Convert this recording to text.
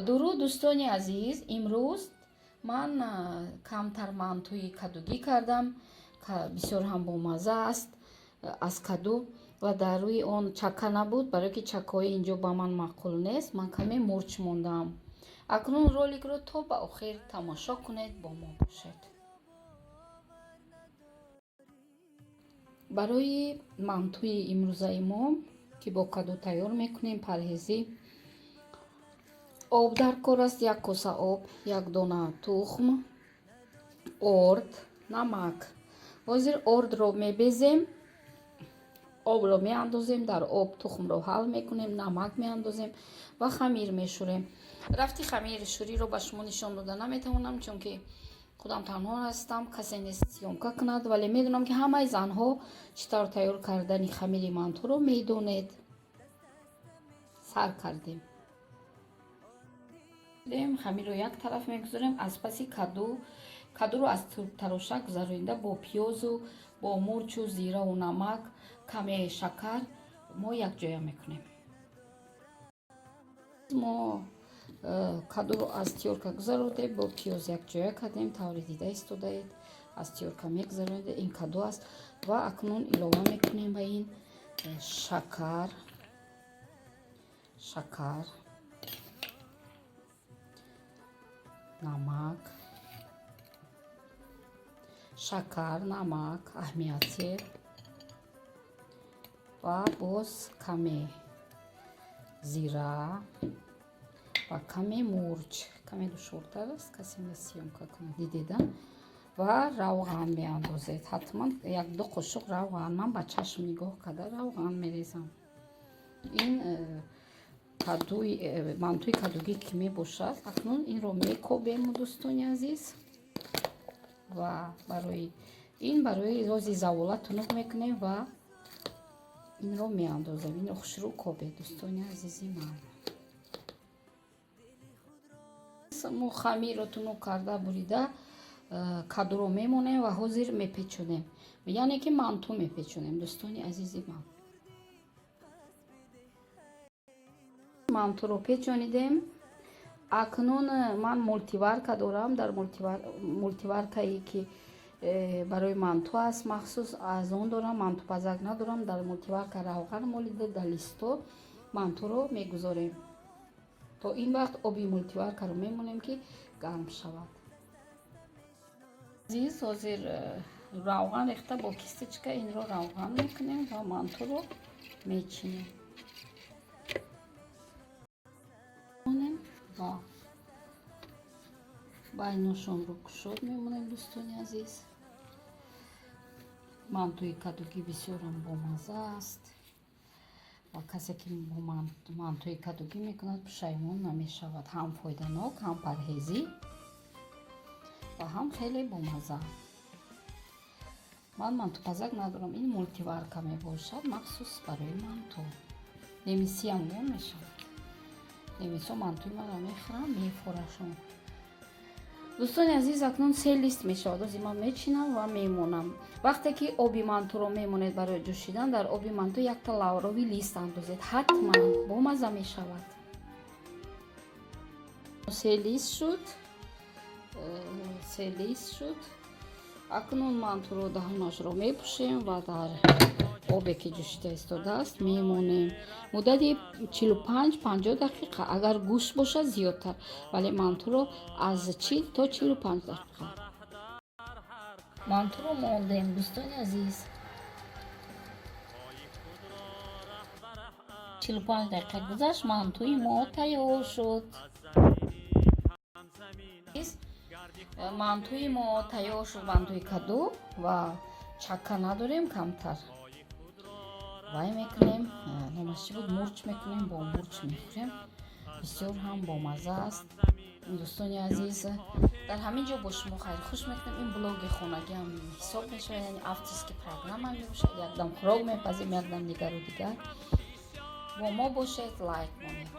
дуруд дӯстони азиз, имрӯз ман камтар мантӯи кадугӣ кардам, бисёр ҳам бомазза аст аз каду ва дар рӯи он чакка набуд, барое ки чаккаҳои инҷо ба ман маъқул нест, ман каме мурч мондаам. Акнун роликро то ба охир тамошо кунед, бо мо бошед. барои мантӯи имрӯзаи мо ки бо каду тайёр мекунем парҳезӣ, об дар кор аст, 1 коса об, 1 дона тухм, орд, намак. ҳозир ордро мебезем, обро меандозем дар об, тухмро ҳал мекунем, намак меандозем ва хамир мешӯрем. рафти хамиршӯриро ба шумо нишон дода наметавонам, чунки худам танҳо ҳастам, касе нест сёмка кунад, вале медонам ки ҳамаи занҳо чӣ тавр тайёр кардани хамири мантӯро медонед. сар кардем. хамирро як тараф мегузорем, аз паси кадуро аз тарошак гузаронида бо пиёзу бо мурчу зираву намак, каме шакар мо якҷоя мекунем. мо кадуро аз тиёрка гузаронидем, бо пиёз якҷоя кардем, тавре дида истодаед, аз тиёрка мегузаронидем. Ин каду аст ва акнун илова мекунем ба ин шакар, намак, шакар, намак аҳамияте ва боз каме зира ва каме мурч, каме душвортар аст, касе нест сёмка кунад, дидеда. ва равған меандозед, ҳатман 1-2 қошуқ равған, ман ба чашм нигоҳ карда равған мерезам. ин мантӯи кадугӣ ки мебошад, акнун инро мекобем дӯстони азиз ва барои рози завола тунук мекунем ва инро меандозем. инро хушрӯ кобед дӯстони азизи ман. мо хамирро тунук карда бурида кадуро мемонем ва ҳозир мепечонем, яъне ки мантӯ мепечонем дӯстони азизи ман. мантӯро печонидем. акнун ман мултиварка дорам, дар мултиваркае ки барои мантӯ аст махсус, аз он дорам, мантӯпазак надорам. Дар мултиварка равған молида дар листо мантӯро мегузорем. то ин вақт оби мултиваркаро мемонем ки гарм шавад. азиз, ҳозир равған рехта бо кисточка инро равған мекунем ва мантӯро мечинем. ва байношонро кушод мемонем дӯстони азиз. мантӯи кадугӣ бисёрам бомазза аст ва касе ки бо мантӯи кадугӣ мекунад пушаймон намешавад. ҳам фоиданок, ҳам парҳезӣ ва ҳам хеле бомазза. ман мантӯпазак надорам, ин мултиварка мебошад махсус барои мантӯ. немисиам вон мешавад. немисо мантӯи маро мехӯрам, мефорашон. дӯстони азиз, акнун 3 лист мешавад. ҳозир ман мечинам ва мемонам. вақте ки оби мантӯро мемонед барои ҷӯшидан, дар оби мантӯ 1 та лаврови лист андозед, ҳатман бомазза мешавад. 3 лист шуд. акнун мантӯро даҳонашро мепӯшем ва дар обе ки ҷӯшида истодааст мемонем муддати 45-50 дақиқа. агар гӯшт бошад зиёдтар, вале мантӯро аз 40 то 45 дақиқа мантӯро мондем. дӯстони азиз, 45 дақиқа гузашт, мантӯи мо тайёр шуд. мантӯи мо тайёр шуд, мантӯи каду ва чакка надорем, камтар вай мекунем, номаш чӣ буд, мурч мекунем, бо мурч мехӯрем. бисёр ҳам бомазза аст. дӯстони азиз, дар ҳамин ҷо бо шумо хайрхуш мекунем. ин блоги хонагиам ҳисоб мешавад, яъне авторский программа мебошад. якдам хӯрок мепазем, якдам дигару дигар. бо мо бошед, лайк монед.